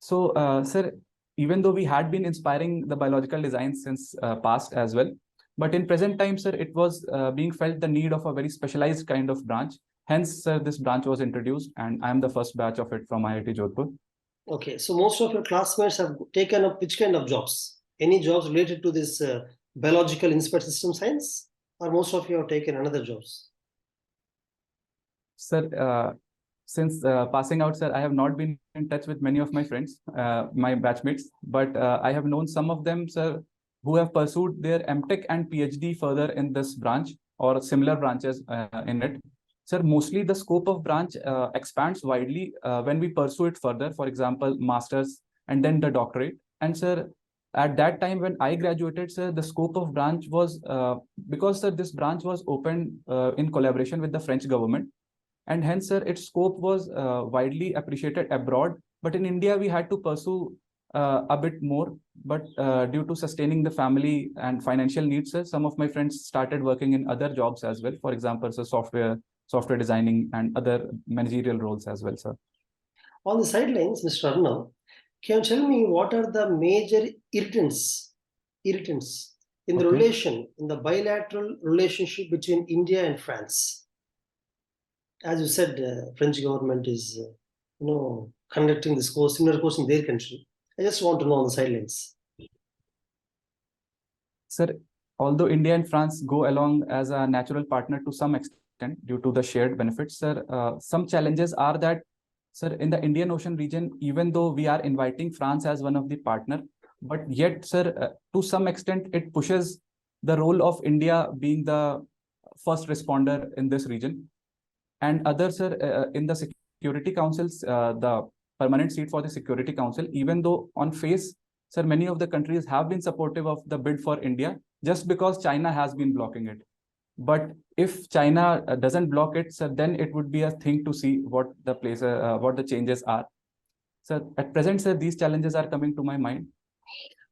So, sir, even though we had been inspiring the biological design since past as well, but in present time, sir, it was being felt the need of a very specialized kind of branch. Hence, sir, this branch was introduced, and I am the first batch of it from IIT Jodhpur. Okay, so most of your classmates have taken up which kind of jobs? Any jobs related to this biological inspired system science, or most of you have taken another jobs? Sir, since passing out, sir, I have not been in touch with many of my friends, my batchmates, but I have known some of them, sir, who have pursued their MTech and PhD further in this branch or similar branches in it. Sir, mostly the scope of branch expands widely when we pursue it further, for example, master's and then the doctorate. And sir, at that time when I graduated, sir, the scope of branch was, because sir, this branch was opened in collaboration with the French government. And hence, sir, its scope was widely appreciated abroad. But in India, we had to pursue a bit more. But due to sustaining the family and financial needs, sir, some of my friends started working in other jobs as well. For example, sir, software designing and other managerial roles as well, sir. On the sidelines, Mr. Arnav, can you tell me what are the major irritants in the relation, in the bilateral relationship between India and France? As you said, French government is, conducting this course, similar course in their country. I just want to know on the sidelines. Sir, although India and France go along as a natural partner to some extent due to the shared benefits, sir, some challenges are that, sir, in the Indian Ocean region, even though we are inviting France as one of the partner, but yet, sir, to some extent, it pushes the role of India being the first responder in this region. And others, sir, in the Security Councils, the permanent seat for the Security Council, even though on face, sir, many of the countries have been supportive of the bid for India just because China has been blocking it. But if China doesn't block it, sir, then it would be a thing to see what the changes are. So at present, sir, these challenges are coming to my mind.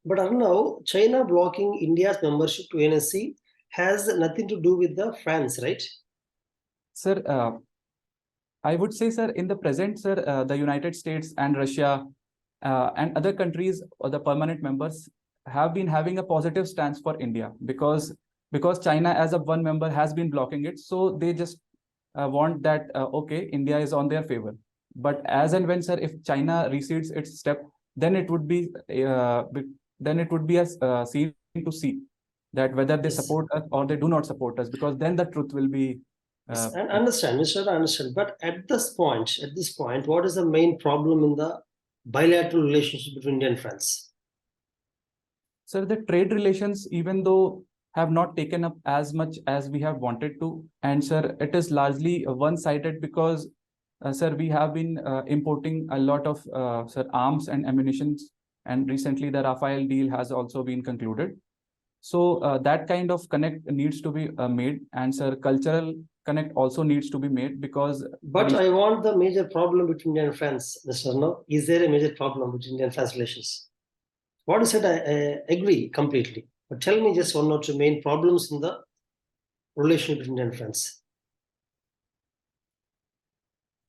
But now, China blocking India's membership to NSC has nothing to do with the France, right? Sir, I would say, sir, in the present, sir, the United States and Russia and other countries or the permanent members have been having a positive stance for India because China as a one member has been blocking it. So they just want that, okay, India is on their favor. But as and when, sir, if China recedes its step, then it would be a scene to see that whether they support us or they do not support us, because then the truth will be. I understand, Mr. I understand. But at this point, what is the main problem in the bilateral relationship between India and France? Sir, the trade relations, even though have not taken up as much as we have wanted to, and sir, it is largely one-sided because, sir, we have been importing a lot of sir, arms and ammunition, and recently the Rafale deal has also been concluded. So that kind of connect needs to be made, and sir, cultural connect also needs to be made because. But I want the major problem between India and France, Mr. No. Is there a major problem between India and France relations? What you said, I agree completely. But tell me just one or two main problems in the relation between India and France.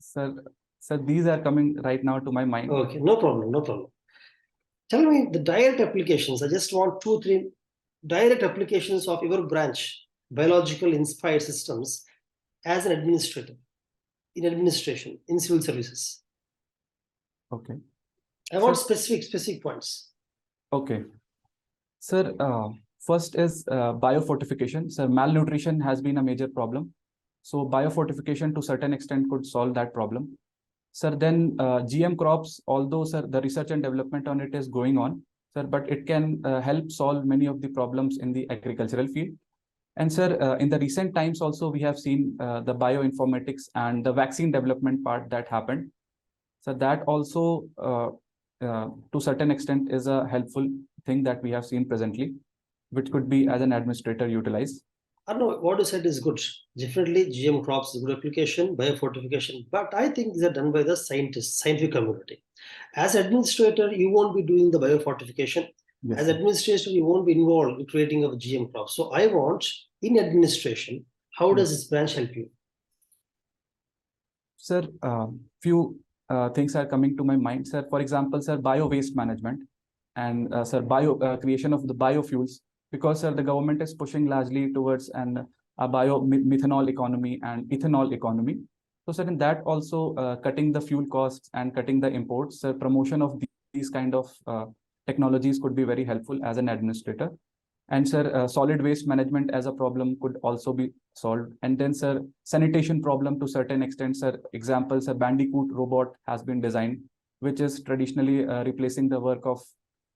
Sir, these are coming right now to my mind. Okay, no problem. Tell me the direct applications. I just want 2-3 direct applications of your branch, biological inspired systems, as an administrator, in administration, in civil services. Okay. I want specific points. Okay. Sir, first is biofortification. Sir, malnutrition has been a major problem. So biofortification to certain extent could solve that problem. Sir, then GM crops, although, sir, the research and development on it is going on, sir, but it can help solve many of the problems in the agricultural field. And sir, in the recent times also, we have seen the bioinformatics and the vaccine development part that happened. So that also, to certain extent, is a helpful thing that we have seen presently, which could be as an administrator utilized. I don't know, what you said is good. Definitely, GM crops is a good application, biofortification, but I think these are done by the scientists, scientific community. As administrator, you won't be doing the biofortification. Yes, as administrator, you won't be involved in creating of GM crops. So I want, in administration, how does this branch help you? Sir, few things are coming to my mind, sir. For example, sir, bio waste management and sir, creation of the biofuels, because sir, the government is pushing largely towards a methanol economy and ethanol economy. So sir, in that also cutting the fuel costs and cutting the imports, sir, promotion of these kind of technologies could be very helpful as an administrator. And sir, solid waste management as a problem could also be solved. And then sir, sanitation problem to certain extent, sir. Example, sir, Bandicoot robot has been designed, which is traditionally replacing the work of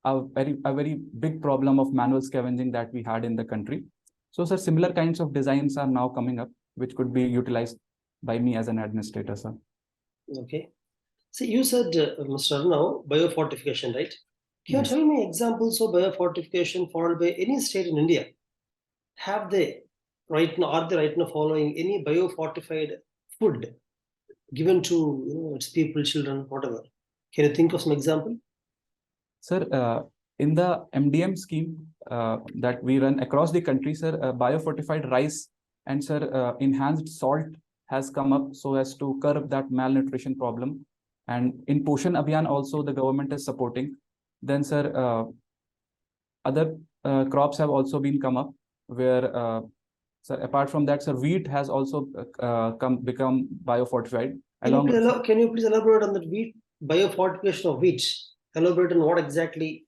a very big problem of manual scavenging that we had in the country. So sir, similar kinds of designs are now coming up, which could be utilized by me as an administrator, sir. Okay. So you said, Mr. Arnav, biofortification, right? Can you tell me examples of biofortification followed by any state in India? Have they right now, are they right now following any biofortified food given to its people, children, whatever? Can you think of some example? Sir, in the MDM scheme that we run across the country, sir, biofortified rice and sir, enhanced salt has come up so as to curb that malnutrition problem. And in Poshan Abhiyan also the government is supporting. Then sir, other crops have also been come up where sir, apart from that, sir, wheat has also become biofortified. Can you please elaborate on the wheat, biofortification of wheat? Elaborate on what exactly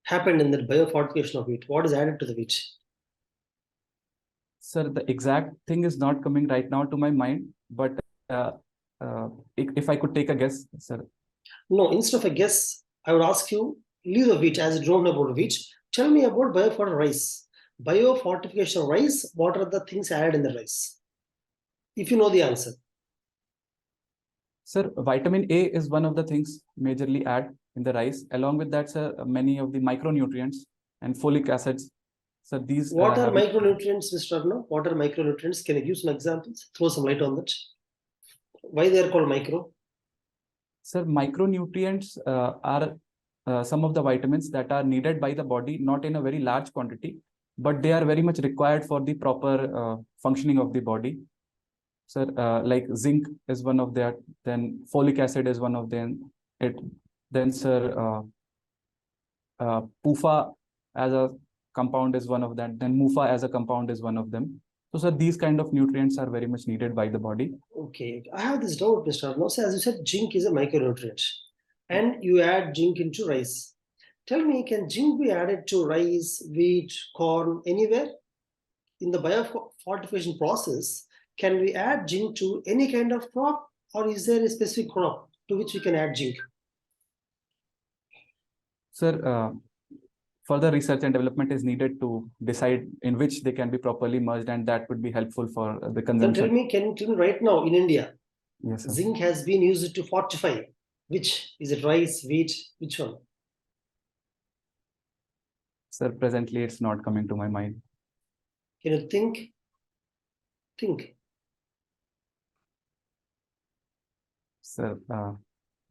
happened in the biofortification of wheat. What is added to the wheat? Sir, the exact thing is not coming right now to my mind, but if I could take a guess, sir. No, instead of a guess, I would ask you, leave the wheat as you don't know about wheat. Tell me about biofortified rice. Biofortification of rice, what are the things added in the rice? If you know the answer. Sir, vitamin A is one of the things majorly add in the rice. Along with that, sir, many of the micronutrients and folic acids. So these. What are micronutrients, Mr. Arnav? What are micronutrients? Can you give some examples? Throw some light on that. Why they are called micro? Sir, micronutrients are some of the vitamins that are needed by the body, not in a very large quantity, but they are very much required for the proper functioning of the body. Sir, like zinc is one of that, then folic acid is one of them. Then sir, PUFA as a compound is one of that. Then MUFA as a compound is one of them. So sir, these kind of nutrients are very much needed by the body. Okay, I have this doubt, Mr. Arnav. So as you said, zinc is a micronutrient and you add zinc into rice. Tell me, can zinc be added to rice, wheat, corn, anywhere? In the biofortification process, can we add zinc to any kind of crop, or is there a specific crop to which we can add zinc? Sir, further research and development is needed to decide in which they can be properly merged, and that would be helpful for the consumption. Then can you tell me right now in India, yes, sir, zinc has been used to fortify. Which is it? Rice, wheat, which one? Sir, presently it's not coming to my mind. Can you think? Think. Sir,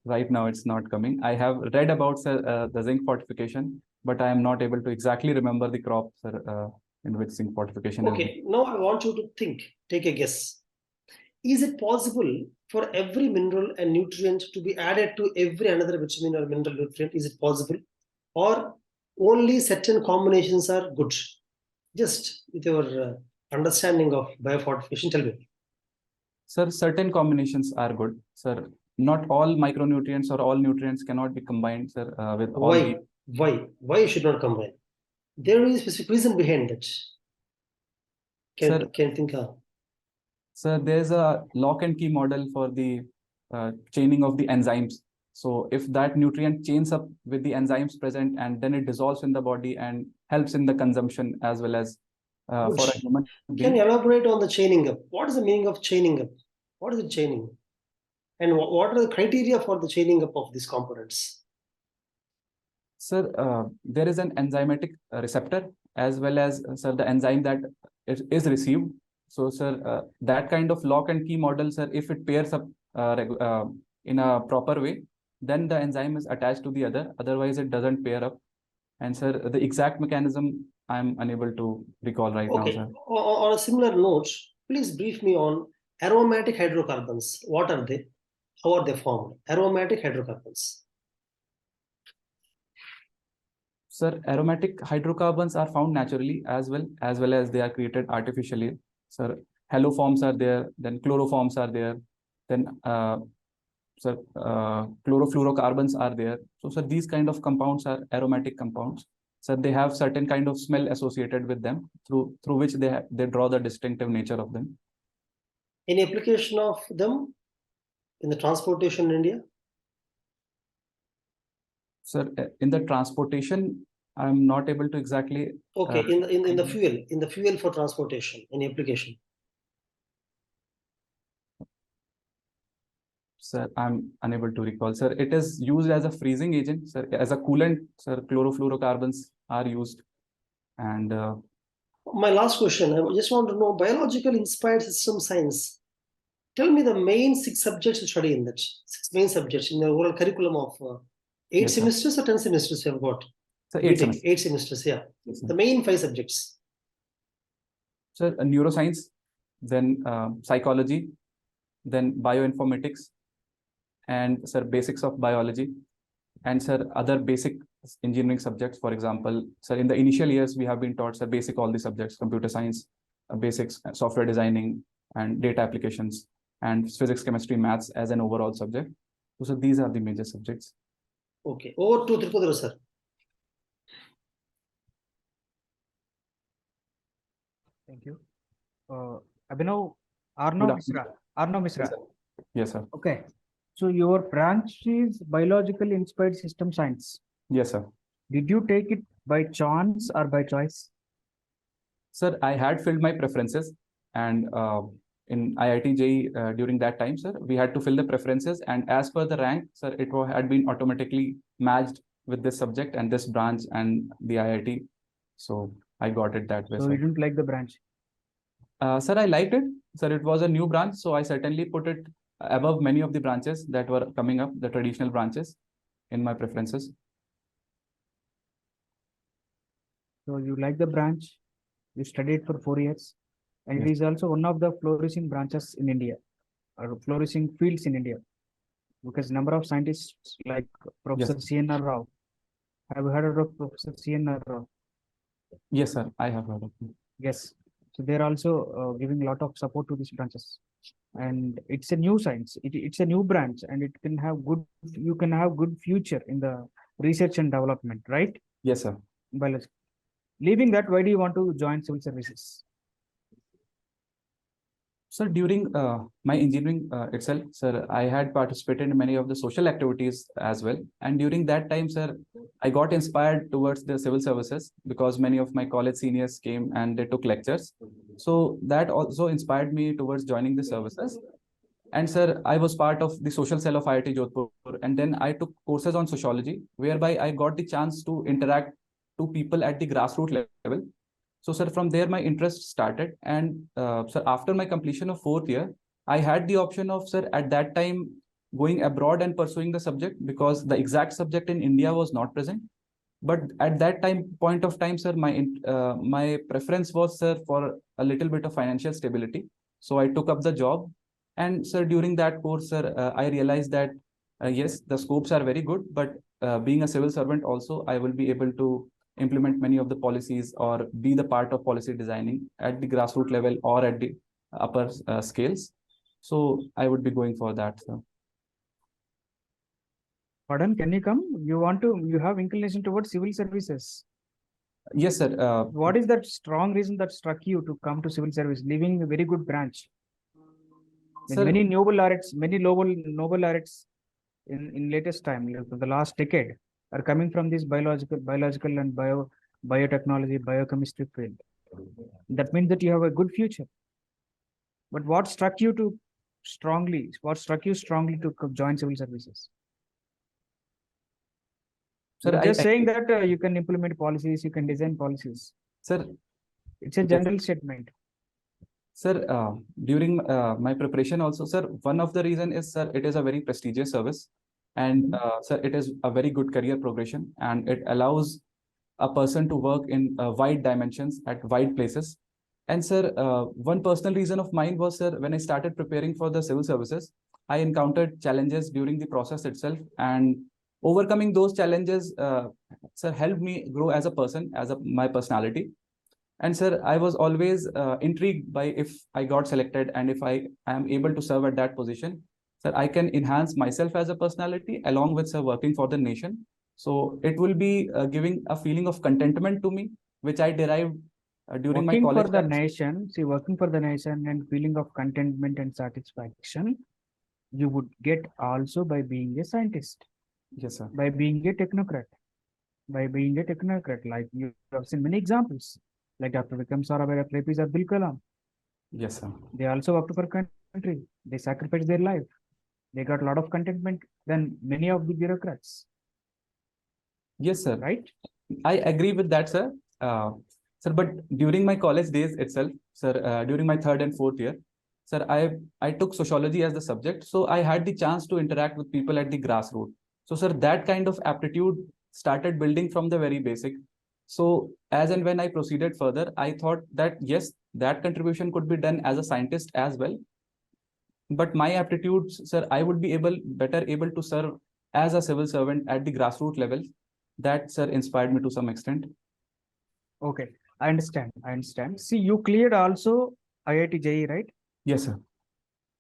right now it's not coming. I have read about the zinc fortification, but I am not able to exactly remember the crop, sir, in which zinc fortification is. Okay, now I want you to think, take a guess. Is it possible for every mineral and nutrient to be added to every another vitamin or mineral nutrient? Is it possible? Or only certain combinations are good? Just with your understanding of biofortification, tell me. Sir, certain combinations are good. Sir, not all micronutrients or all nutrients cannot be combined, sir, with all. Why? Why you should not combine? There is a specific reason behind that. Can you think of? Sir, there's a lock and key model for the chaining of the enzymes. So if that nutrient chains up with the enzymes present and then it dissolves in the body and helps in the consumption as well as for a human being. Can you elaborate on the chaining up? What is the meaning of chaining up? What is it chaining? And what are the criteria for the chaining up of these components? Sir, there is an enzymatic receptor as well as, sir, the enzyme that is received. So, sir, that kind of lock and key model, sir, if it pairs up in a proper way, then the enzyme is attached to the other. Otherwise, it doesn't pair up. And, sir, the exact mechanism I'm unable to recall right now, sir. On a similar note, please brief me on aromatic hydrocarbons. What are they? How are they formed? Aromatic hydrocarbons. Sir, aromatic hydrocarbons are found naturally as well as they are created artificially. Sir, haloforms are there, then chloroforms are there, then chlorofluorocarbons are there. So, sir, these kind of compounds are aromatic compounds. So they have certain kind of smell associated with them through which they draw the distinctive nature of them. Any application of them in the transportation in India? Sir, in the transportation, I'm not able to exactly. Okay, in the fuel for transportation, any application? Sir, I'm unable to recall. Sir, it is used as a freezing agent. Sir, as a coolant, sir, chlorofluorocarbons are used. And my last question, I just want to know biological inspired system science. Tell me the main 6 subjects you study in that. 6 main subjects in the overall curriculum of 8 yes, semesters or 10 semesters you have got? So 8 semesters. 8 semesters, yeah. Yes, the main 5 subjects. Sir, neuroscience, then psychology, then bioinformatics, and sir, basics of biology, and sir, other basic engineering subjects. For example, sir, in the initial years, we have been taught, sir, basic all the subjects, computer science, basics, software designing, and data applications, and physics, chemistry, maths as an overall subject. So these are the major subjects. Okay, over to Tripodhara, sir. Thank you. Abhinav, Arnav Mishra. Arnav Mishra. Yes, sir. Okay. So your branch is biological inspired system science. Yes, sir. Did you take it by chance or by choice? Sir, I had filled my preferences, and in IIT JEE during that time, sir, we had to fill the preferences, and as per the rank, sir, it had been automatically matched with this subject and this branch and the IIT. So I got it that way. So sir. You didn't like the branch? Sir, I liked it. Sir, it was a new branch, so I certainly put it above many of the branches that were coming up, the traditional branches, in my preferences. So you like the branch, you studied for 4 years, and Yes. it is also one of the flourishing branches in India, or flourishing fields in India, because number of scientists like Professor Yes. C.N.R. Rao. Have you heard of Professor C.N.R. Rao? Yes, sir, I have heard of it. Yes. So they're also giving a lot of support to these branches, and it's a new science. It's a new branch, and it can have good. You can have good future in the research and development, right? Yes, sir. Biology. Leaving that, why do you want to join civil services? Sir, during my engineering itself, sir, I had participated in many of the social activities as well. And during that time, sir, I got inspired towards the civil services because many of my college seniors came and they took lectures. So that also inspired me towards joining the services. And sir, I was part of the social cell of IIT Jodhpur. And then I took courses on sociology, whereby I got the chance to interact to people at the grassroots level. So, sir, from there, my interest started. And, sir, after my completion of 4th year, I had the option of, sir, at that time, going abroad and pursuing the subject because the exact subject in India was not present. But at that point of time, sir, my preference was, sir, for a little bit of financial stability. So I took up the job. And, sir, during that course, sir, I realized that, yes, the scopes are very good, but being a civil servant also, I will be able to implement many of the policies or be the part of policy designing at the grassroots level or at the upper scales. So I would be going for that, sir. Pardon, can you come? You have inclination towards civil services. Yes, sir. What is that strong reason that struck you to come to civil service, leaving a very good branch? Sir, many Nobel laureates in latest time, the last decade, are coming from this biological and biotechnology, biochemistry field. That means that you have a good future. But what struck you strongly to join civil services? Sir, just saying that you can implement policies, you can design policies. Sir, it's a general statement. Sir, during my preparation also, sir, one of the reason is, sir, it is a very prestigious service. And sir, it is a very good career progression and it allows a person to work in wide dimensions at wide places. And sir, one personal reason of mine was, sir, when I started preparing for the civil services, I encountered challenges during the process itself, and overcoming those challenges, sir, helped me grow as a person, my personality. And sir, I was always intrigued by if I got selected and if I am able to serve at that position, sir, I can enhance myself as a personality along with, sir, working for the nation. So it will be giving a feeling of contentment to me, which I derived during my Working for college the times. nation, see, working for the nation and feeling of contentment and satisfaction, you would get also by being a scientist, Yes, sir. by being a technocrat, like you have seen many examples, like Dr. Vikram Sarabhai, APJ Abdul Kalam. Yes, sir. They also worked for country. They sacrificed their life. They got a lot of contentment than many of the bureaucrats. Yes, sir. Right? I agree with that, sir. Sir, but during my college days itself, sir, during my 3rd and 4th year, sir, I took sociology as the subject. So I had the chance to interact with people at the grassroots. So, sir, that kind of aptitude started building from the very basic. So as and when I proceeded further, I thought that yes, that contribution could be done as a scientist as well. But my aptitudes, sir, I would be better able to serve as a civil servant at the grassroots level. That, sir, inspired me to some extent. Okay, I understand. See, you cleared also IIT JEE, right? Yes, sir.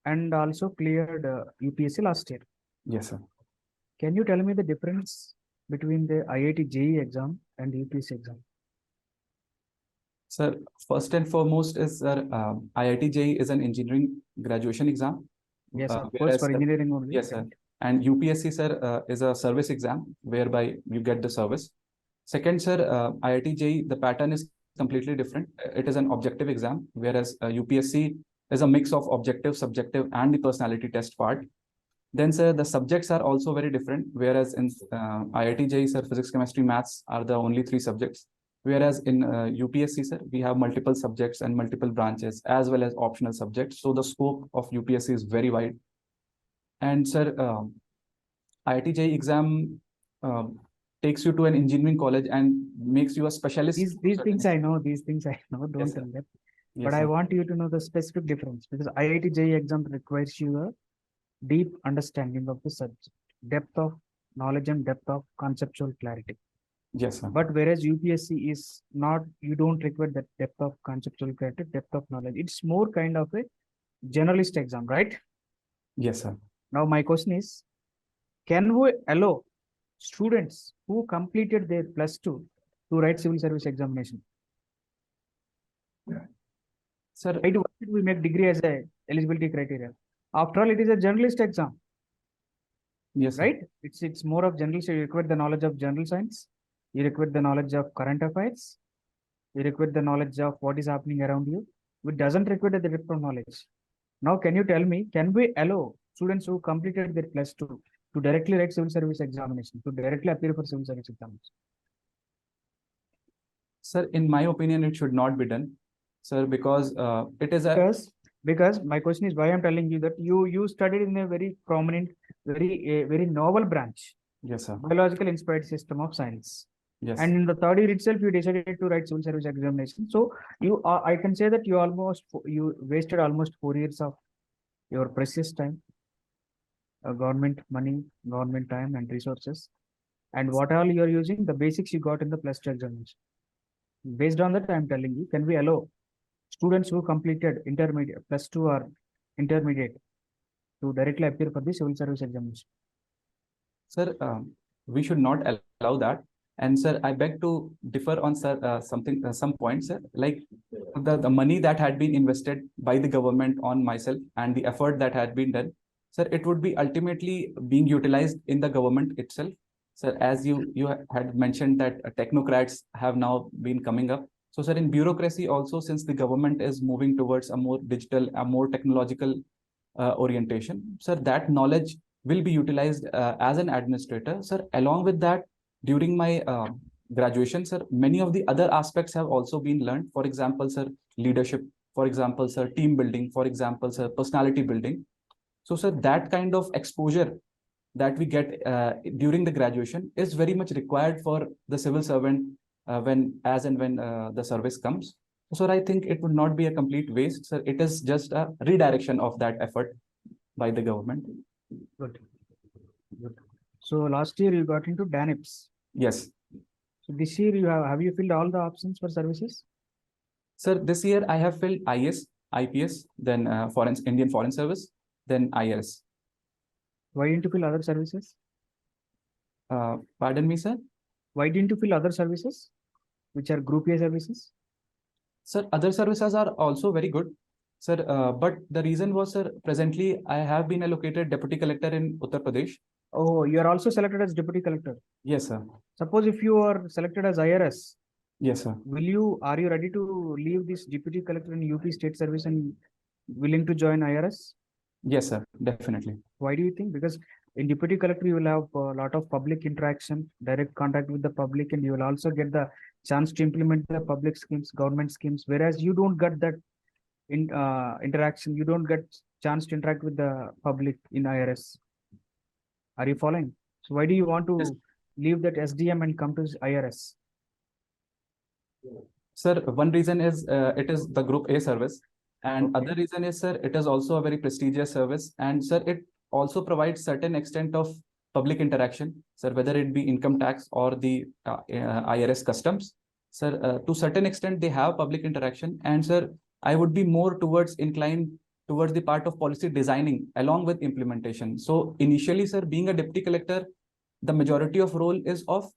And also cleared UPSC last year. Yes, sir. Can you tell me the difference between the IIT JEE exam and UPSC exam? Sir, first and foremost is, sir, IIT JEE is an engineering graduation exam. Yes, of course, for engineering only. Yes, sir. And UPSC, sir, is a service exam whereby you get the service. Second, sir, IIT JEE, the pattern is completely different. It is an objective exam, whereas UPSC is a mix of objective, subjective, and the personality test part. Then, sir, the subjects are also very different, whereas in IIT JEE, sir, physics, chemistry, maths are the only 3 subjects. Whereas in UPSC, sir, we have multiple subjects and multiple branches as well as optional subjects. So the scope of UPSC is very wide. And sir, IIT JEE exam takes you to an engineering college and makes you a specialist. These things I know. Don't Yes, tell them. Yes, but sir. I want you to know the specific difference, because IIT JEE exam requires you a deep understanding of the subject, depth of knowledge and depth of conceptual clarity. Yes, sir. But whereas UPSC is not, you don't require that depth of conceptual clarity, depth of knowledge. It's more kind of a generalist exam, right? Yes, sir. Now my question is, can we allow students who completed their +2 to write civil service examination? Sir, why did we make degree as a eligibility criteria? After all, it is a generalist exam. Yes, sir. Right? It's more of general. So you require the knowledge of general science. You require the knowledge of current affairs. You require the knowledge of what is happening around you. It doesn't require the depth of knowledge. Now, can you tell me, can we allow students who completed their +2 to directly write civil service examination, to directly appear for civil service examination? Sir, in my opinion, it should not be done, sir, because it is a... Because my question is, why I'm telling you that you studied in a very prominent, very novel branch. Yes, sir. Biological inspired system of science. Yes. And in the 3rd year itself, you decided to write civil service examination. So I can say that you wasted almost 4 years of your precious time, government money, government time and resources. And what all you are using, the basics you got in the +2 examination. Based on that, I'm telling you, can we allow students who completed intermediate +2 or intermediate to directly appear for the civil service examination? Sir, we should not allow that. And sir, I beg to differ on, sir, some points, sir. Like the money that had been invested by the government on myself and the effort that had been done, sir, it would be ultimately being utilized in the government itself. Sir, as you had mentioned that technocrats have now been coming up. So, sir, in bureaucracy also, since the government is moving towards a more digital, a more technological orientation, sir, that knowledge will be utilized as an administrator. Sir, along with that, during my graduation, sir, many of the other aspects have also been learned. For example, sir, leadership. For example, sir, team building. For example, sir, personality building. So, sir, that kind of exposure that we get during the graduation is very much required for the civil servant when the service comes. So, I think it would not be a complete waste, sir. It is just a redirection of that effort by the government. Good. Good. So last year you got into DANIPS. Yes. So this year you have you filled all the options for services? Sir, this year I have filled IAS, IPS, then Indian Foreign Service, then IRS. Why didn't you fill other services? Pardon me, sir? Why didn't you fill other services, which are Group A services? Sir, other services are also very good, sir. But the reason was, sir, presently I have been allocated Deputy Collector in Uttar Pradesh. Oh, you are also selected as Deputy Collector. Yes, sir. Suppose if you are selected as IRS, Yes, sir. are you ready to leave this Deputy Collector in UP State Service and willing to join IRS? Yes, sir. Definitely. Why do you think? Because in Deputy Collector, you will have a lot of public interaction, direct contact with the public, and you will also get the chance to implement the public schemes, government schemes, whereas you don't get that interaction, you don't get chance to interact with the public in IRS. Are you following? So why do you want to Yes. leave that SDM and come to IRS? Sir, one reason is it is the Group A service, and Okay. other reason is, sir, it is also a very prestigious service, and sir, it also provides certain extent of public interaction, sir, whether it be income tax or the IRS customs, sir. To certain extent, they have public interaction, and sir, I would be more inclined towards the part of policy designing along with implementation. So initially, sir, being a deputy collector, the majority of role is of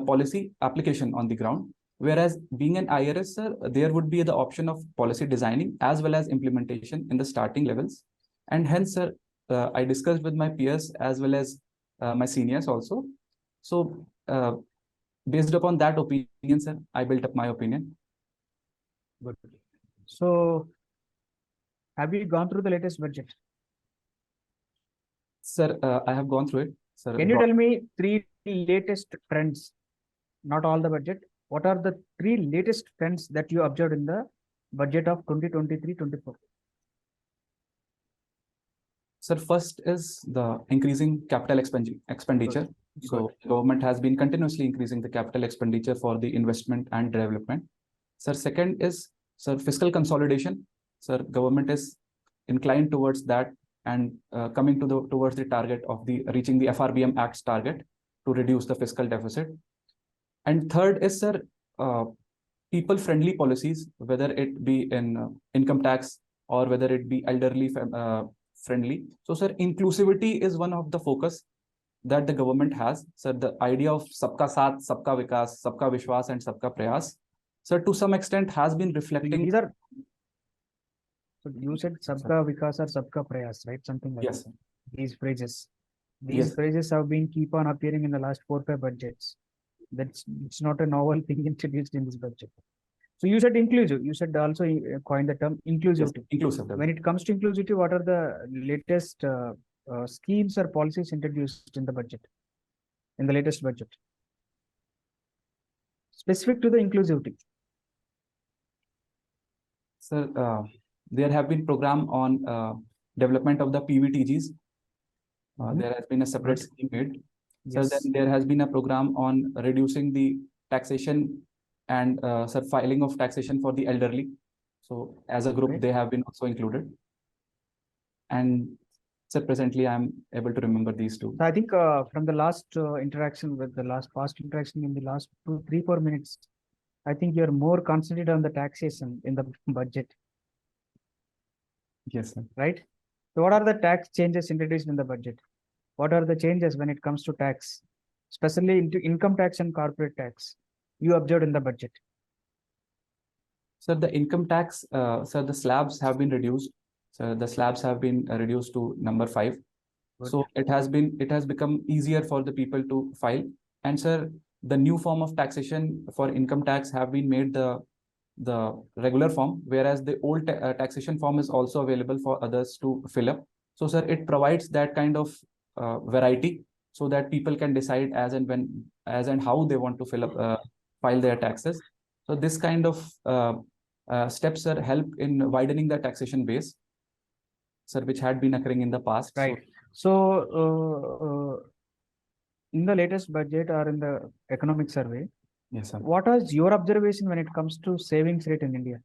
policy application on the ground. Whereas being an IRS, sir, there would be the option of policy designing as well as implementation in the starting levels. And hence, sir, I discussed with my peers as well as my seniors also. So based upon that opinion, sir, I built up my opinion. Good. So have you gone through the latest budget? Sir, I have gone through it. Sir, Can you tell me 3 latest trends, not all the budget? What are the 3 latest trends that you observed in the budget of 2023-24? Sir, first is the increasing capital expenditure. Good. So government has been continuously increasing the capital expenditure for the investment and development. Sir, second is, sir, fiscal consolidation. Sir, government is inclined towards that and coming towards the target of reaching the FRBM Act's target to reduce the fiscal deficit. And third is, sir, people-friendly policies, whether it be in income tax or whether it be elderly friendly. So, sir, inclusivity is one of the focus that the government has. Sir, the idea of Sabka Saath, Sabka Vikas, Sabka Vishwas, and Sabka Prayas, sir, to some extent has been reflecting. These are, so you said Sabka Vikas or Sabka Prayas, right? Something like Yes, that. These phrases. These Yes. phrases have been keep on appearing in the last 4-5 budgets. It's not a novel thing introduced in this budget. So you said inclusive. You said also coined the term inclusivity. Yes, inclusive. When it comes to inclusivity, what are the latest schemes or policies introduced in the budget, in the latest budget, specific to the inclusivity? Sir, there have been program on development of the PVTGs. There has been a separate scheme made. Yes. So then there has been a program on reducing the taxation and sir, filing of taxation for the elderly. So as a group, Okay. they have been also included. And sir, presently I'm able to remember these two. So I think from the last interaction with the past interaction in the last 2, 3, 4 minutes, I think you're more concentrated on the taxation in the budget, Yes, sir. right? So what are the tax changes introduced in the budget? What are the changes when it comes to tax, especially into income tax and corporate tax, you observed in the budget? Sir, the income tax, sir, the slabs have been reduced. So the slabs have been reduced to number 5. Good. So it has become easier for the people to file. And sir, the new form of taxation for income tax have been made the regular form, whereas the old taxation form is also available for others to fill up. So sir, it provides that kind of variety so that people can decide as and how they want to file their taxes. So this kind of steps, sir, help in widening the taxation base, sir, which had been occurring in the past. Right. So in the latest budget or in the economic survey, Yes, sir. what is your observation when it comes to savings rate in India?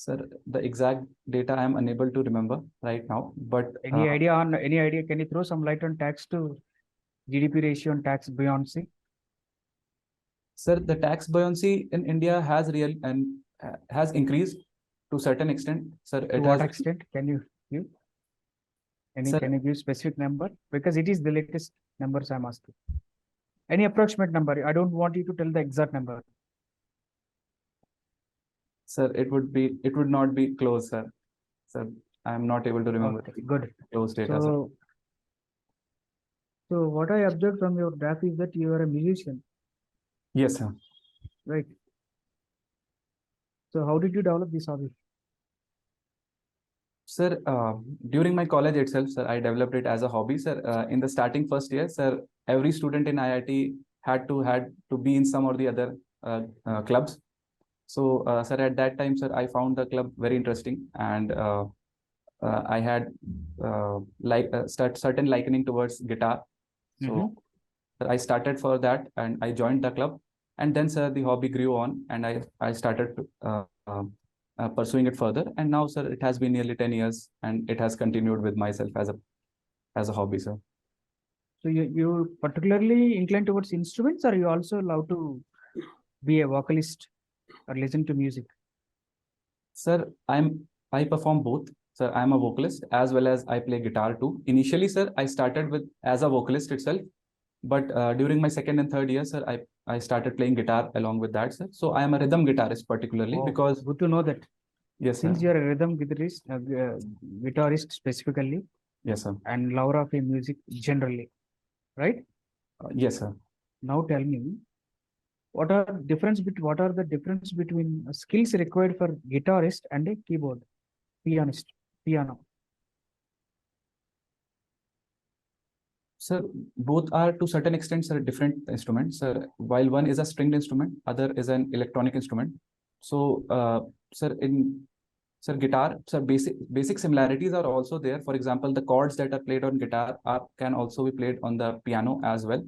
Sir, the exact data I am unable to remember right now, but Any idea? Can you throw some light on tax to GDP ratio and tax buoyancy? sir, the tax buoyancy in India has has increased to certain extent. Sir, To it what has. extent can you give? Sir, Can you give specific number? Because it is the latest numbers I'm asking. Any approximate number? I don't want you to tell the exact number. sir, it would not be close, sir. Sir, I am not able to remember. Okay, good. Close data, sir. So what I observed from your graph is that you are a musician, Yes, sir. right? So how did you develop this hobby? Sir, during my college itself, sir, I developed it as a hobby, sir. In the starting first year, sir, every student in IIT had to be in some or the other clubs. So, sir, at that time, sir, I found the club very interesting, and I had certain likening towards guitar. So, sir, I started for that, and I joined the club, and then, sir, the hobby grew on, and I started pursuing it further. And now, sir, it has been nearly 10 years, and it has continued with myself as a hobby, sir. So you particularly inclined towards instruments, or you also love to be a vocalist or listen to music? Sir, I perform both. Sir, I'm a vocalist as well as I play guitar too. Initially, sir, I started with as a vocalist itself, but during my second and third year, sir, I started playing guitar along with that, sir. So I am a rhythm guitarist particularly because good to know that. yes, sir. Since you are a rhythm guitarist specifically, Yes, sir. and lover of a music generally, right? Yes, sir. Now tell me, what are the difference between skills required for guitarist and a keyboard piano? Sir, both are to certain extent, sir, different instruments. Sir, while one is a stringed instrument, other is an electronic instrument. So, sir, guitar, sir, basic similarities are also there. For example, the chords that are played on guitar can also be played on the piano as well.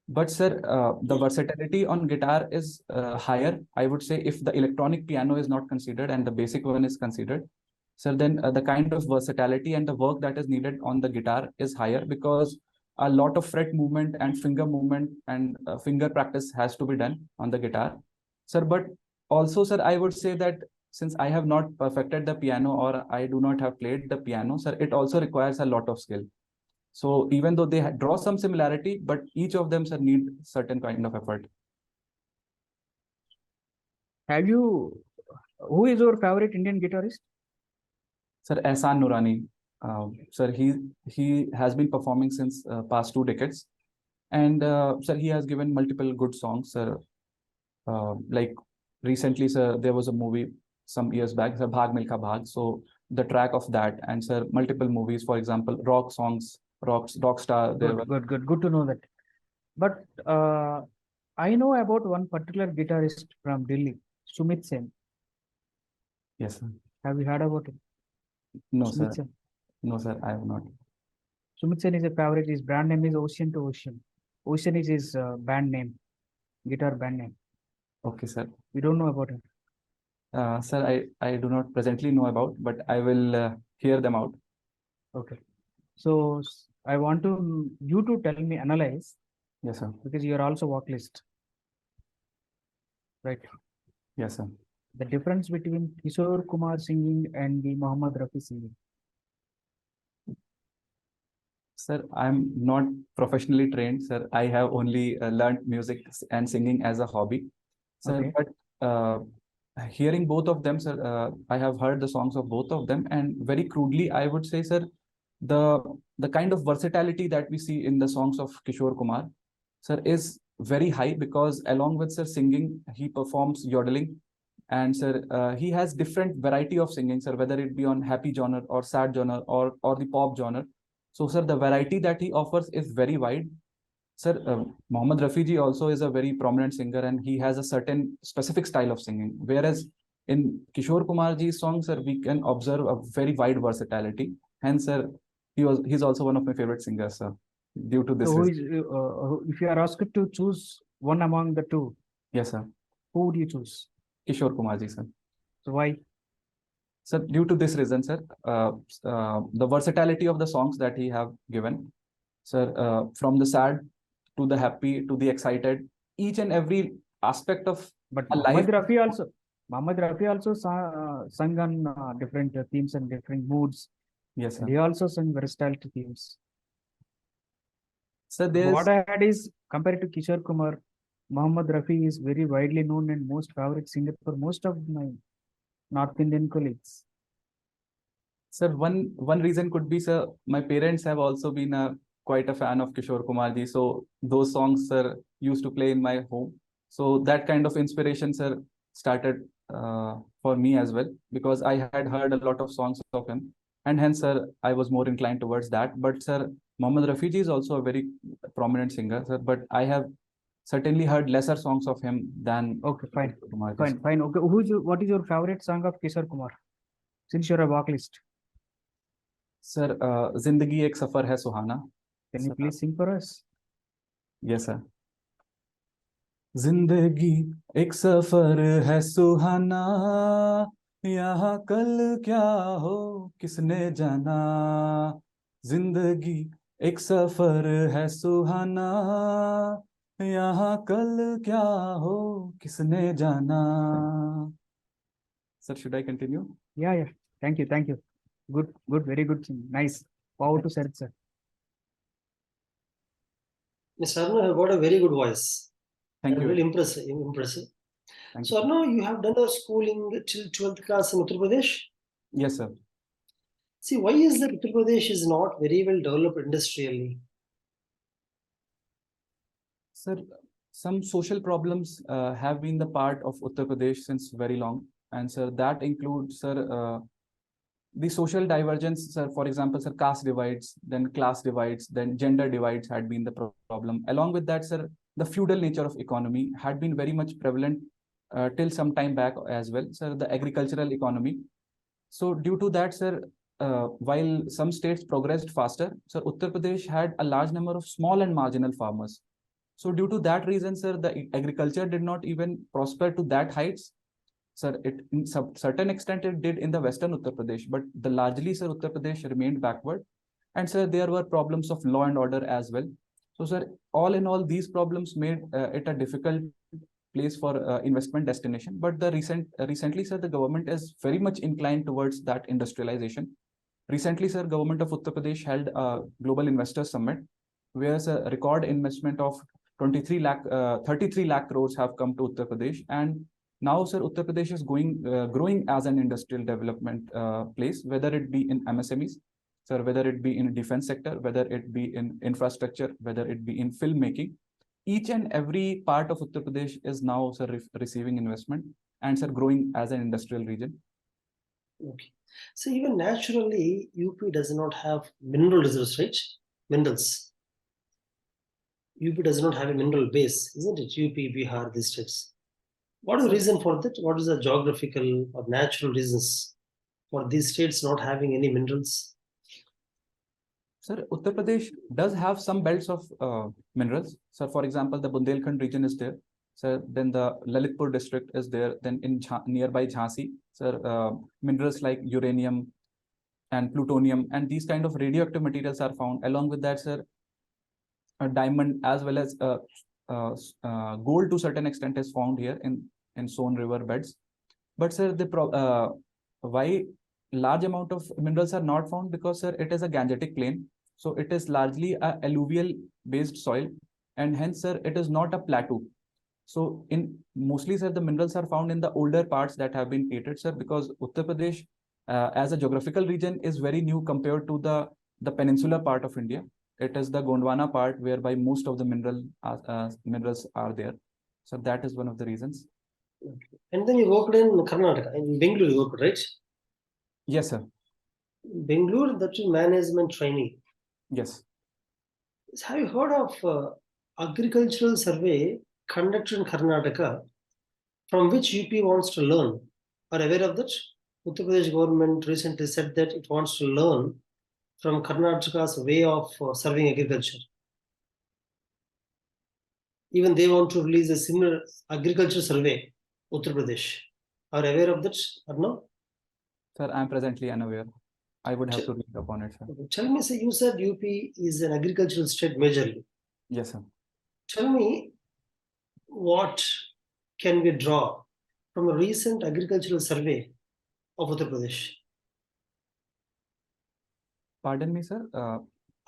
But sir, the versatility on guitar is higher, I would say, if the electronic piano is not considered and the basic one is considered. Sir, then the kind of versatility and the work that is needed on the guitar is higher because a lot of fret movement and finger movement and finger practice has to be done on the guitar. Sir, but also, sir, I would say that since I have not perfected the piano or I do not have played the piano, sir, it also requires a lot of skill. So even though they draw some similarity, but each of them, sir, need certain kind of effort. Who is your favorite Indian guitarist? Sir, Ehsan Nurani. Sir, he has been performing since past 2 decades. And sir, he has given multiple good songs, sir. Like recently, sir, there was a movie some years back, sir, Bhag Milkha Bhag. So the track of that, and sir, multiple movies, for example, rock songs, rock star. Good to know that. But I know about one particular guitarist from Delhi, Sumit Sen. Yes, sir. Have you heard about him? No, Sumit sir. Sen. No, sir, I have not. Sumit Sen is a favorite. His brand name is Ocean to Ocean. Ocean is his band name, guitar band name. Okay, sir. You don't know about him? Sir, I do not presently know about, but I will hear them out. Okay. So I want you to tell me, analyze. Yes, sir. Because you are also vocalist, right? Yes, sir. The difference between Kishore Kumar singing and the Mohammed Rafi singing. Sir, I'm not professionally trained, sir. I have only learned music and singing as a hobby, sir. Okay. But hearing both of them, sir, I have heard the songs of both of them, and very crudely, I would say, sir, the kind of versatility that we see in the songs of Kishore Kumar, sir, is very high because along with sir singing, he performs yodeling, and sir, he has different variety of singing, sir, whether it be on happy genre or sad genre or the pop genre. So, sir, the variety that he offers is very wide. Sir, Mohammed Rafi ji also is a very prominent singer and he has a certain specific style of singing. Whereas in Kishore Kumar ji's songs, sir, we can observe a very wide versatility. Hence, sir, he's also one of my favorite singers, sir, due to this. So if you are asked to choose one among the two, yes, sir, who would you choose? Kishore Kumar ji, sir. So why? Sir, due to this reason, sir, the versatility of the songs that he have given, sir, from the sad to the happy to the excited, each and every aspect of But a life. Muhammad Rafi also sung on different themes and different moods. Yes, sir. And he also sung versatility themes. Sir, What I had is, compared to Kishore Kumar, Muhammad Rafi is very widely known and most favorite singer for most of my North Indian colleagues. Sir, one reason could be, sir, my parents have also been quite a fan of Kishore Kumar ji. So those songs, sir, used to play in my home. So that kind of inspiration, sir, started for me as well, because I had heard a lot of songs of him. And hence, sir, I was more inclined towards that. But, sir, Muhammad Rafi ji is also a very prominent singer, sir. But I have certainly heard lesser songs of him than. Okay, fine. Kishore Kumar ji. Fine. Okay, what is your favorite song of Kishore Kumar? Since you're a vocalist, Sir, Zindagi Ek Safar Hai Suhana. can you please sing for us? Yes, sir. जिंदगी एक सफर है सुहाना, यहाँ कल क्या हो किसने जाना. जिंदगी एक सफर है सुहाना, यहाँ कल क्या हो किसने जाना. Sir, should I continue? Yeah. Thank you. Good, very good singing. Nice. Power to Sarat, sir. Mr. Arnav have got a very good voice. Thank you. Really impressive. Thank So you. Arnav, you have done your schooling till 12th class in Uttar Pradesh. Yes, sir. See, why is that Uttar Pradesh is not very well developed industrially? Sir, some social problems have been the part of Uttar Pradesh since very long. And, sir, that includes, sir, the social divergence, sir. For example, sir, caste divides, then class divides, then gender divides had been the problem. Along with that, sir, the feudal nature of economy had been very much prevalent till some time back as well, sir, the agricultural economy. So due to that, sir, while some states progressed faster, sir, Uttar Pradesh had a large number of small and marginal farmers. So due to that reason, sir, the agriculture did not even prosper to that heights. Sir, it in certain extent it did in the western Uttar Pradesh, but the largely, sir, Uttar Pradesh remained backward. And, sir, there were problems of law and order as well. So, sir, all in all, these problems made it a difficult place for investment destination. But the recently, sir, the government is very much inclined towards that industrialization. Recently, sir, government of Uttar Pradesh held a global investor summit, where a record investment of 33 lakh crores have come to Uttar Pradesh. And now, sir, Uttar Pradesh is growing as an industrial development place, whether it be in MSMEs, sir, whether it be in defense sector, whether it be in infrastructure, whether it be in filmmaking. Each and every part of Uttar Pradesh is now, sir, receiving investment and, sir, growing as an industrial region. Okay. So even naturally, UP does not have mineral reserves, right? Minerals. UP does not have a mineral base, isn't it? UP, Bihar, these states. What is the reason for that? What is the geographical or natural reasons for these states not having any minerals? Sir, Uttar Pradesh does have some belts of minerals. Sir, for example, the Bundelkhand region is there. Sir, then the Lalitpur district is there. Then in nearby Jhansi, sir, minerals like uranium and plutonium and these kind of radioactive materials are found. Along with that, sir, a diamond as well as gold to certain extent is found here in Son River beds. But, sir, why large amount of minerals are not found? Because, sir, it is a Gangetic plain. So it is largely a alluvial based soil, and hence, sir, it is not a plateau. So mostly, sir, the minerals are found in the older parts that have been created, sir, because Uttar Pradesh as a geographical region is very new compared to the peninsular part of India. It is the Gondwana part whereby most of the minerals are there. So that is one of the reasons. Okay. And then you worked in Karnataka, in Bangalore you worked, right? Yes, sir. Bangalore, that's management training. Yes. Have you heard of agricultural survey conducted in Karnataka from which UP wants to learn? Are you aware of that? Uttar Pradesh government recently said that it wants to learn from Karnataka's way of serving agriculture. Even they want to release a similar agriculture survey, Uttar Pradesh. Are you aware of that or no? Sir, I am presently unaware. I would have to read upon it, sir. Tell me, sir, you said UP is an agricultural state majorly. Yes, sir. Tell me, what can we draw from a recent agricultural survey of Uttar Pradesh? Pardon me, sir.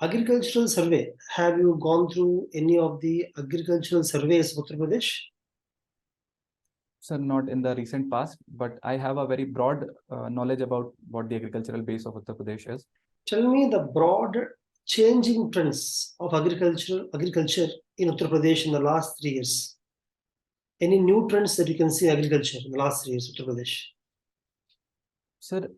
Agricultural survey. Have you gone through any of the agricultural surveys of Uttar Pradesh? Sir, not in the recent past, but I have a very broad knowledge about what the agricultural base of Uttar Pradesh is. Tell me the broad changing trends of agriculture in Uttar Pradesh in the last 3 years. Any new trends that you can see in agriculture in the last 3 years, Uttar Pradesh? Sir,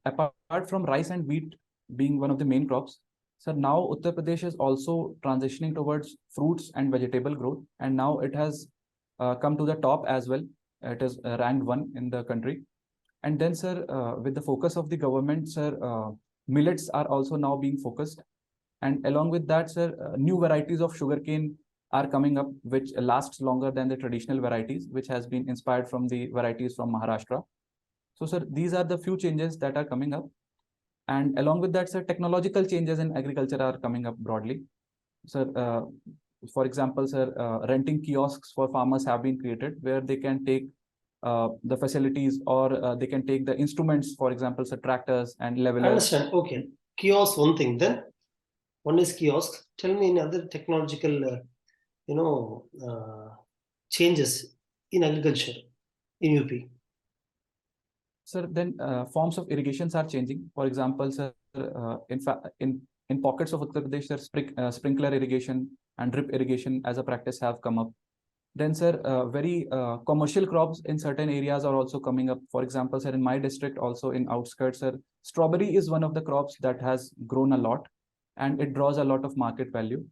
apart from rice and wheat being one of the main crops, sir, now Uttar Pradesh is also transitioning towards fruits and vegetable growth, and now it has come to the top as well. It is ranked 1 in the country. And then, sir, with the focus of the government, sir, millets are also now being focused. And along with that, sir, new varieties of sugarcane are coming up, which lasts longer than the traditional varieties, which has been inspired from the varieties from Maharashtra. So, sir, these are the few changes that are coming up. And along with that, sir, technological changes in agriculture are coming up broadly. Sir, for example, sir, renting kiosks for farmers have been created where they can take the facilities or they can take the instruments, for example, sir, tractors and levelers. I understand. Okay. Kiosk, one thing. Then one is kiosk. Tell me any other technological, changes in agriculture in UP. Sir, then forms of irrigations are changing. For example, sir, in pockets of Uttar Pradesh, sir, sprinkler irrigation and drip irrigation as a practice have come up. Then, sir, very commercial crops in certain areas are also coming up. For example, sir, in my district, also in outskirts, sir, strawberry is one of the crops that has grown a lot and it draws a lot of market value.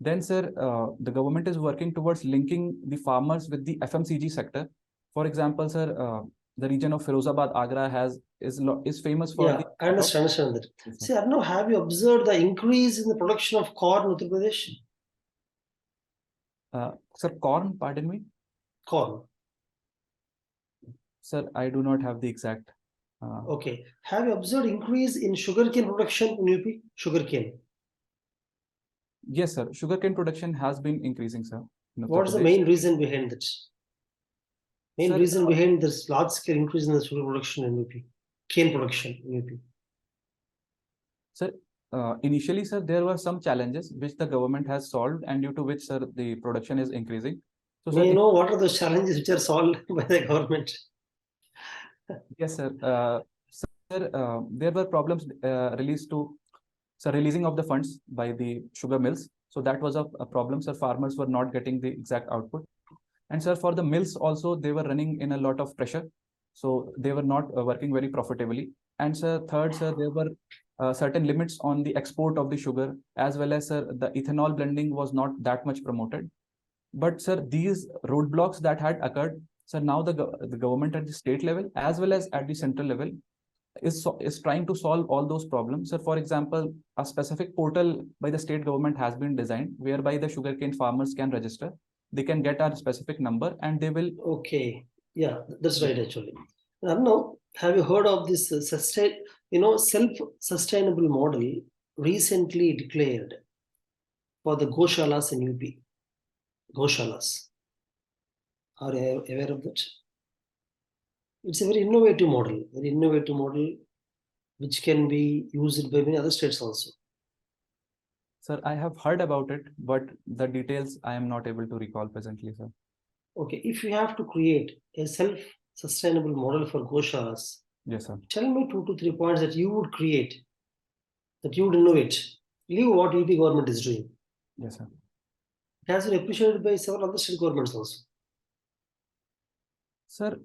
Then, sir, the government is working towards linking the farmers with the FMCG sector. For example, sir, the region of Firozabad, Agra is famous for the. I understand that. Yes, see, Arnav, have you observed the increase in the production of corn in Uttar Pradesh? Sir, corn, pardon me? Corn. Sir, I do not have the exact. Okay. Have you observed increase in sugarcane production in UP? Sugarcane. Yes, sir. Sugarcane production has been increasing, sir. What is the main reason behind that? Main reason behind this large scale increase in the sugar production in UP? Cane production in UP? Sir, initially, sir, there were some challenges which the government has solved and due to which, sir, the production is increasing. So, may you know what are those challenges which are solved by the government? Yes, sir. Sir, there were problems releasing of the funds by the sugar mills. So that was a problem, sir. Farmers were not getting the exact output. And sir, for the mills also, they were running in a lot of pressure. So they were not working very profitably. And sir, third, sir, there were certain limits on the export of the sugar, as well as, sir, the ethanol blending was not that much promoted. But sir, these roadblocks that had occurred, sir, now the government at the state level as well as at the central level is trying to solve all those problems. So, for example, a specific portal by the state government has been designed whereby the sugarcane farmers can register. They can get a specific number and they will. Okay. Yeah, that's right, actually. Now, have you heard of this self-sustainable model recently declared for the Goshalas in UP? Goshalas. Are you aware of that? It's a very innovative model which can be used by many other states also. Sir, I have heard about it, but the details I am not able to recall presently, sir. Okay, if you have to create a self-sustainable model for Goshalas, yes, sir. Tell me 2 to 3 points that you would create, that you would innovate. Leave what UP government is doing. Yes, sir. It has been appreciated by several other state governments also. Sir,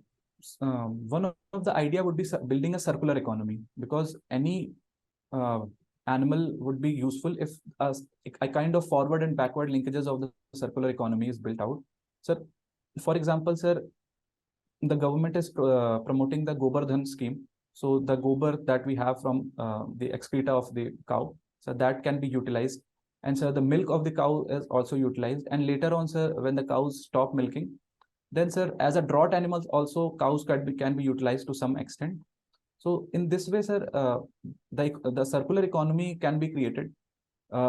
one of the idea would be building a circular economy, because any animal would be useful if a kind of forward and backward linkages of the circular economy is built out. Sir, for example, sir, the government is promoting the Gobardhan scheme. So the gobar that we have from the excreta of the cow, so that can be utilized. And so the milk of the cow is also utilized. And later on, sir, when the cows stop milking, then, sir, as a draught animals also, cows can be utilized to some extent. So in this way, sir, the circular economy can be created,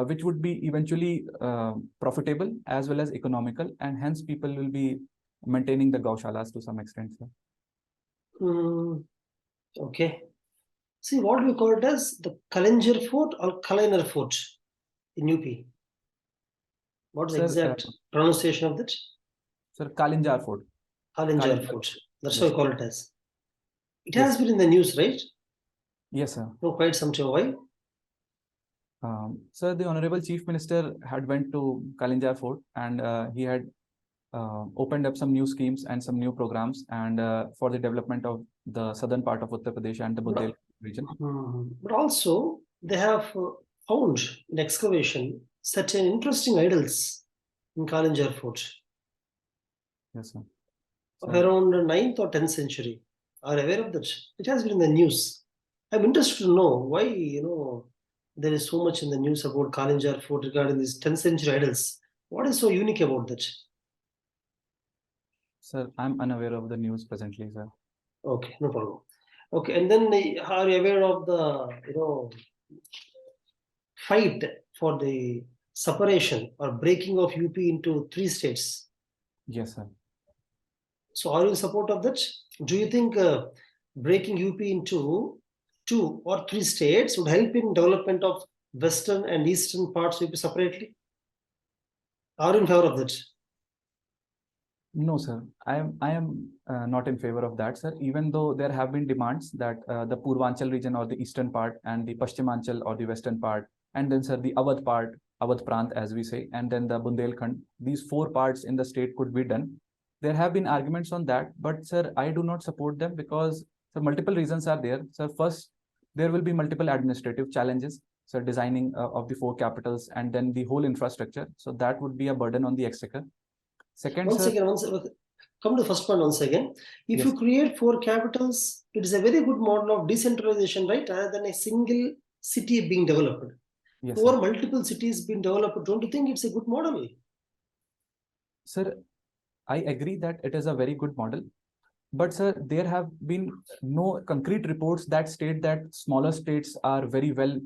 which would be eventually profitable as well as economical, and hence people will be maintaining the gaushalas to some extent, sir. Okay. See, what we call it as the Kalanjar Fort or Kalainer Fort in UP. What's the Sir, exact pronunciation of that? Sir, Kalinjar Fort. Kalanjar Fort. That's Yes. how we call it as. It Yes. has been in the news, right? Yes, sir. No, quite some time. Why? Sir, the Honorable Chief Minister had went to Kalinjar Fort, and he had opened up some new schemes and some new programs, and for the development of the southern part of Uttar Pradesh and the Bundelkhand region. But also, they have found in excavation certain interesting idols in Kalanjar Fort Yes, sir. of around 9th or 10th century. Are you aware of that? It has been in the news. I'm interested to know why, there is so much in the news about Kalinjar Fort regarding these 10th century idols. What is so unique about that? Sir, I'm unaware of the news presently, sir. Okay, no problem. Okay, and then are you aware of the, fight for the separation or breaking of UP into 3 states? Yes, sir. So are you in support of that? Do you think breaking UP into 2 or 3 states would help in development of western and eastern parts of UP separately? Are you in favor of that? No, sir. I am not in favor of that, sir. Even though there have been demands that the Purvanchal region or the eastern part, and the Paschimachal or the western part, and then, sir, the Awadh part, Awadh Prant as we say, and then the Bundelkhand, these 4 parts in the state could be done. There have been arguments on that, but sir, I do not support them because, sir, multiple reasons are there. Sir, first, there will be multiple administrative challenges, so designing of the 4 capitals and then the whole infrastructure. So that would be a burden on the exchequer. Second, Once sir, again, come to the first point once again. If Yes. you create 4 capitals, it is a very good model of decentralization, right? Rather than a single city being developed. yes, Or sir. multiple cities being developed. Don't you think it's a good model? Sir, I agree that it is a very good model, but sir, there have been no concrete reports that state that smaller states are very well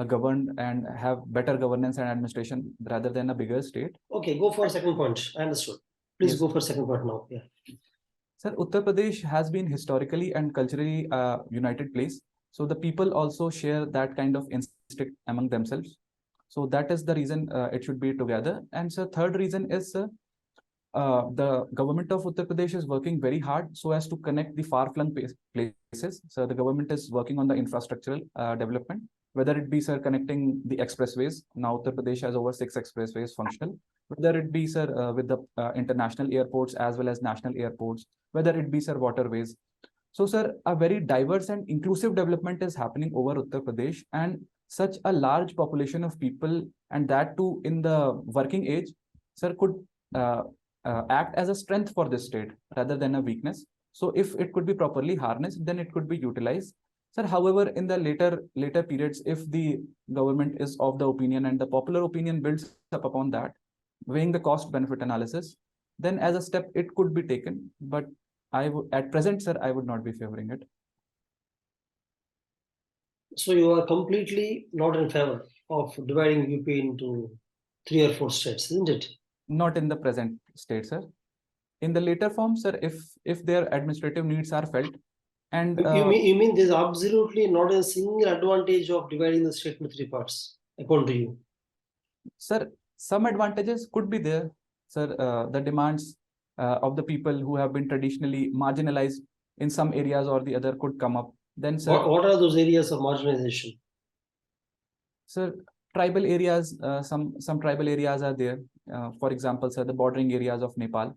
governed and have better governance and administration rather than a bigger state. Okay, go for a second point. I understood. Please Yes. go for second point now. Yeah. Sir, Uttar Pradesh has been historically and culturally a united place. So the people also share that kind of instinct among themselves. So that is the reason it should be together. And sir, third reason is the government of Uttar Pradesh is working very hard so as to connect the far-flung places. So the government is working on the infrastructural development, whether it be, sir, connecting the expressways. Now Uttar Pradesh has over 6 expressways functional. Whether it be, sir, with the international airports as well as national airports, whether it be, sir, waterways. So, sir, a very diverse and inclusive development is happening over Uttar Pradesh, and such a large population of people, and that too in the working age, sir, could act as a strength for this state rather than a weakness. So if it could be properly harnessed, then it could be utilized. Sir, however, in the later periods, if the government is of the opinion and the popular opinion builds up upon that, weighing the cost benefit analysis, then as a step it could be taken. But I would, at present, sir, I would not be favoring it. So you are completely not in favor of dividing UP into 3 or 4 states, isn't it? Not in the present state, sir. In the later form, sir, if their administrative needs are felt, and You mean there's absolutely not a single advantage of dividing the state into 3 parts, according to you? Sir, some advantages could be there, sir. The demands of the people who have been traditionally marginalized in some areas or the other could come up. Then, sir, What are those areas of marginalization? Sir, tribal areas, some tribal areas are there. For example, sir, the bordering areas of Nepal,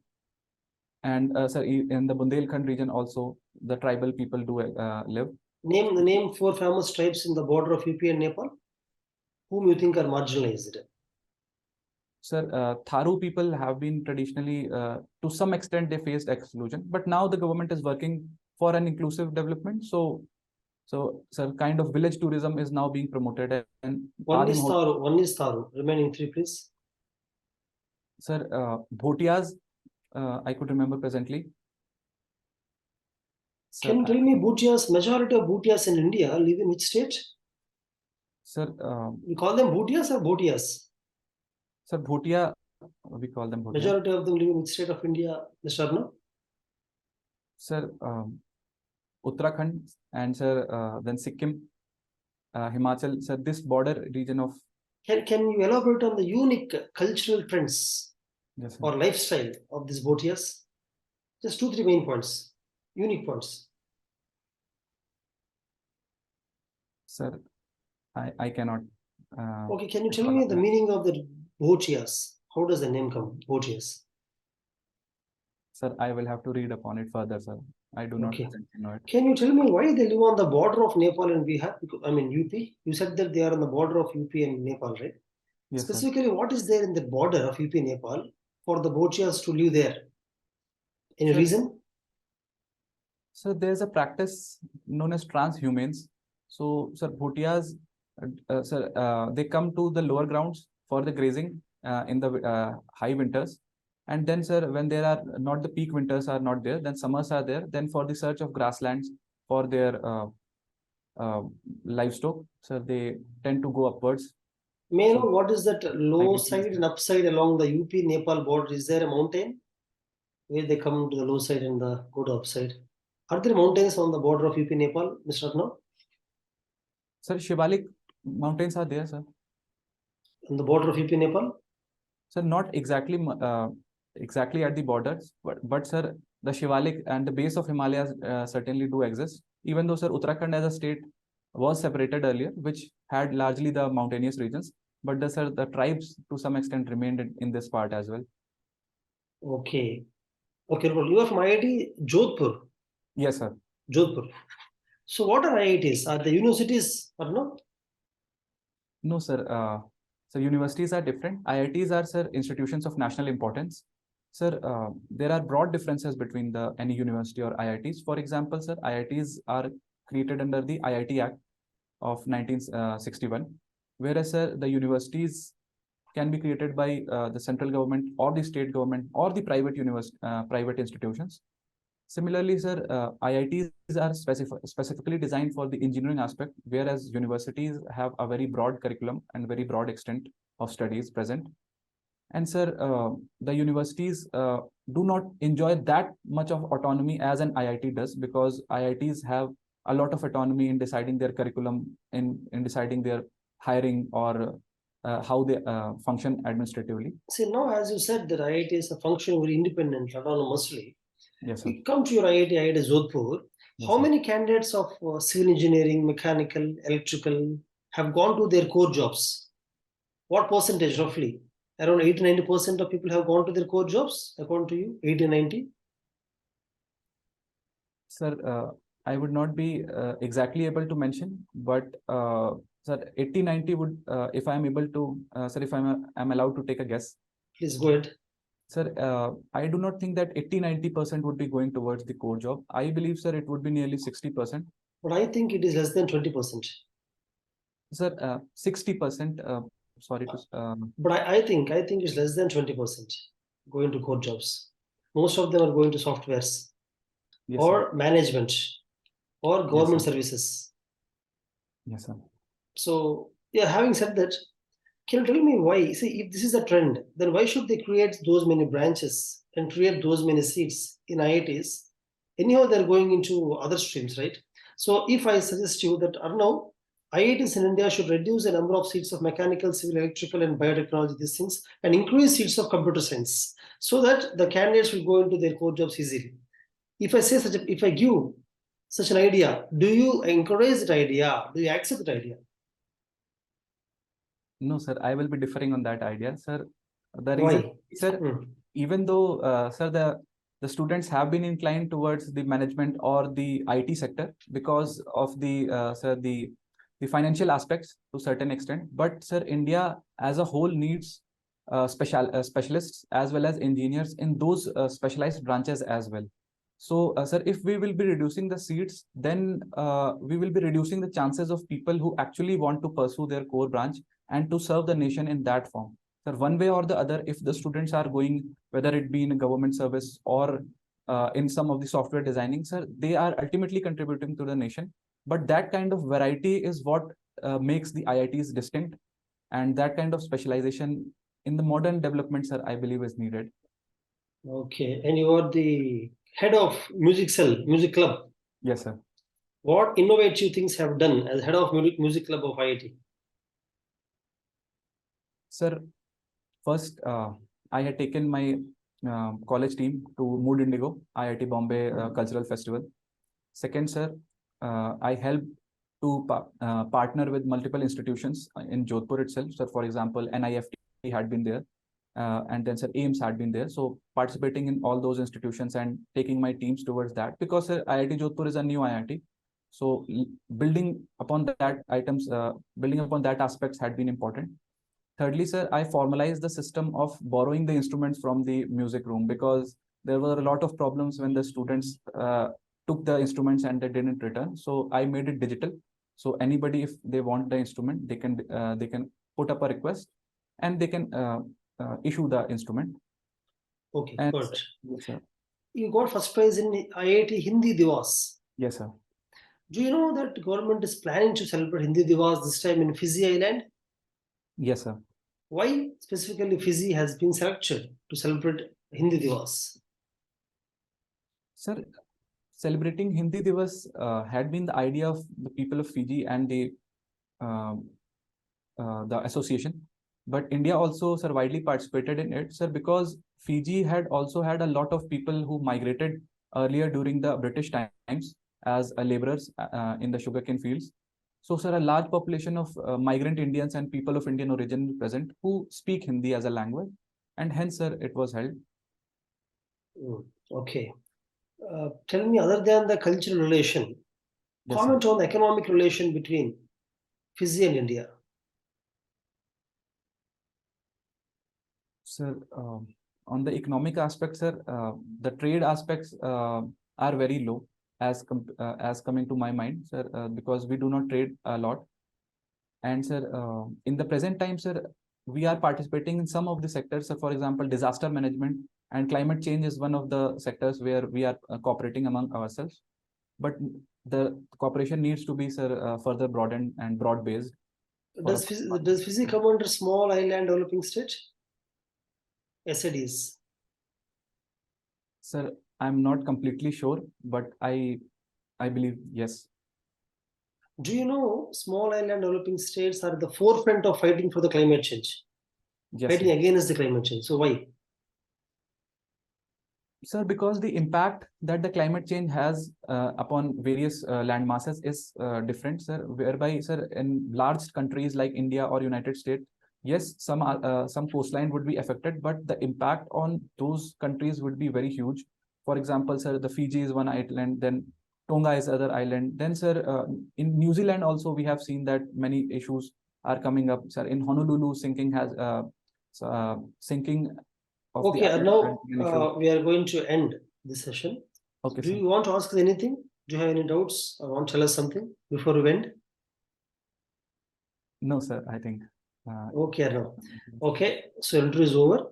and sir, in the Bundelkhand region also, the tribal people do live. Name 4 famous tribes in the border of UP and Nepal, whom you think are marginalized. Sir, Tharu people have been traditionally, to some extent, they faced exclusion, but now the government is working for an inclusive development. So, sir, kind of village tourism is now being promoted. And One is Tharu. Remaining 3, please. Sir, Bhotias, I could remember presently. Sir, Can you tell me Bhutias, majority of Bhutias in India live in which state? Sir, We call them Bhutias or Bhotias? sir, Bhotia, we call them Bhotia. Majority of them live in which state of India, Mr. Arnav? Sir, Uttarakhand and sir, then Sikkim, Himachal, sir, this border region of. Can you elaborate on the unique cultural trends Yes, sir. or lifestyle of these Bhotias? Just 2-3 main points, unique points. Sir, I cannot. Okay, can you tell me the meaning of the Bhotias? How does the name come, Bhotias? Sir, I will have to read upon it further, sir. I do not Okay. presently know it. Can you tell me why they live on the border of Nepal and Bihar? I mean, UP. You said that they are on the border of UP and Nepal, right? Yes, sir. Specifically, what is there in the border of UP Nepal for the Bhotias to live there? Any Sir, reason? So there's a practice known as transhumans. So, sir, Bhotias, they come to the lower grounds for the grazing in the high winters. And then, sir, when there are not the peak winters are not there, then summers are there. Then for the search of grasslands for their livestock, so they tend to go upwards. May I know So, what is that low migratory side and upside along the UP Nepal border? Is there a mountain where they come to the low side and go to upside? Are there mountains on the border of UP Nepal, Mr. Arnav? Sir, Shivalik mountains are there, sir. On the border of UP Nepal? Sir, not exactly exactly at the borders, but sir, the Shivalik and the base of Himalayas certainly do exist. Even though, sir, Uttarakhand as a state was separated earlier, which had largely the mountainous regions, but the tribes to some extent remained in this part as well. Okay. Okay, well, you are from IIT Jodhpur. Yes, sir. Jodhpur. So what are IITs? Are the universities or no? No, sir. So universities are different. IITs are, sir, institutions of national importance. Sir, there are broad differences between any university or IITs. For example, sir, IITs are created under the IIT Act of 1961, whereas, sir, the universities can be created by the central government or the state government or the private institutions. Similarly, sir, IITs are specifically designed for the engineering aspect, whereas universities have a very broad curriculum and very broad extent of studies present. And sir, the universities do not enjoy that much of autonomy as an IIT does, because IITs have a lot of autonomy in deciding their curriculum, in deciding their hiring or how they function administratively. See, now as you said, that IITs are functioning very independent, autonomously. Yes, sir. You come to your IIT Jodhpur. Yes, How sir. many candidates of civil engineering, mechanical, electrical have gone to their core jobs? What percentage roughly? Around 80-90% of people have gone to their core jobs, according to you? 80-90? Sir, I would not be exactly able to mention, but sir, 80-90 would, if I am able to, sir, if I'm allowed to take a guess. Please go ahead. Sir, I do not think that 80-90% would be going towards the core job. I believe, sir, it would be nearly 60%. But I think it is less than 20%. Sir, 60%, sorry to... But I think it's less than 20% going to core jobs. Most of them are going to softwares, yes, or sir. management, or government Yes, sir. services. Yes, sir. So, yeah, having said that, can you tell me why? See, if this is a trend, then why should they create those many branches and create those many seats in IITs? Anyhow, they're going into other streams, right? So if I suggest you that, Arnav, IITs in India should reduce the number of seats of mechanical, civil, electrical, and biotechnology, these things, and increase seats of computer science, so that the candidates will go into their core jobs easily. If I say if I give such an idea, do you encourage that idea? Do you accept that idea? No, sir, I will be differing on that idea, sir. The Why? reason, sir, even though, sir, the students have been inclined towards the management or the IT sector because of the, sir, the financial aspects to a certain extent. But, sir, India as a whole needs specialists as well as engineers in those specialized branches as well. So, sir, if we will be reducing the seats, then we will be reducing the chances of people who actually want to pursue their core branch and to serve the nation in that form. Sir, one way or the other, if the students are going, whether it be in a government service or in some of the software designing, sir, they are ultimately contributing to the nation. But that kind of variety is what makes the IITs distinct, and that kind of specialization in the modern development, sir, I believe is needed. Okay, and you are the head of music club. Yes, sir. What innovative things have done as head of music club of IIT? Sir, first, I had taken my college team to Mood Indigo, IIT Bombay Cultural Festival. Second, sir, I helped to partner with multiple institutions in Jodhpur itself. So, for example, NIFT had been there, and then, sir, AIMS had been there. So, participating in all those institutions and taking my teams towards that, because, sir, IIT Jodhpur is a new IIT. So, building upon that aspects had been important. Thirdly, sir, I formalized the system of borrowing the instruments from the music room, because there were a lot of problems when the students took the instruments and they didn't return. So I made it digital. So anybody, if they want the instrument, they can put up a request and they can issue the instrument. Okay, And, good. yes, sir. You got first prize in IIT Hindi Divas. Yes, sir. Do you know that government is planning to celebrate Hindi Divas this time in Fiji Island? Yes, sir. Why specifically Fiji has been selected to celebrate Hindi Divas? Sir, celebrating Hindi Divas had been the idea of the people of Fiji and the association, but India also, sir, widely participated in it, sir, because Fiji had also had a lot of people who migrated earlier during the British times as laborers in the sugarcane fields. So, sir, a large population of migrant Indians and people of Indian origin present who speak Hindi as a language, and hence, sir, it was held. Okay. Tell me, other than the cultural relation, Yes, comment sir. on the economic relation between Fiji and India. Sir, on the economic aspects, sir, the trade aspects are very low as coming to my mind, sir, because we do not trade a lot. And, sir, in the present time, sir, we are participating in some of the sectors. So, for example, disaster management and climate change is one of the sectors where we are cooperating among ourselves. But the cooperation needs to be, sir, further broadened and broad-based. Does Fiji come under small island developing state? SADs. Sir, I'm not completely sure, but I believe yes. Do you know small island developing states are at the forefront of fighting for the climate change? Yes, Fighting sir. against the climate change. So why? Sir, because the impact that the climate change has upon various land masses is different, sir. Whereby, sir, in large countries like India or United States, yes, some coastline would be affected, but the impact on those countries would be very huge. For example, sir, the Fiji is one island, then Tonga is other island. Then, sir, in New Zealand also we have seen that many issues are coming up, sir. In Honolulu, sinking of Okay, the now we are going to end this session. Okay, Do sir. you want to ask us anything? Do you have any doubts or want to tell us something before we end? No, sir, I think. Okay, Arnav. Okay, so interview is over.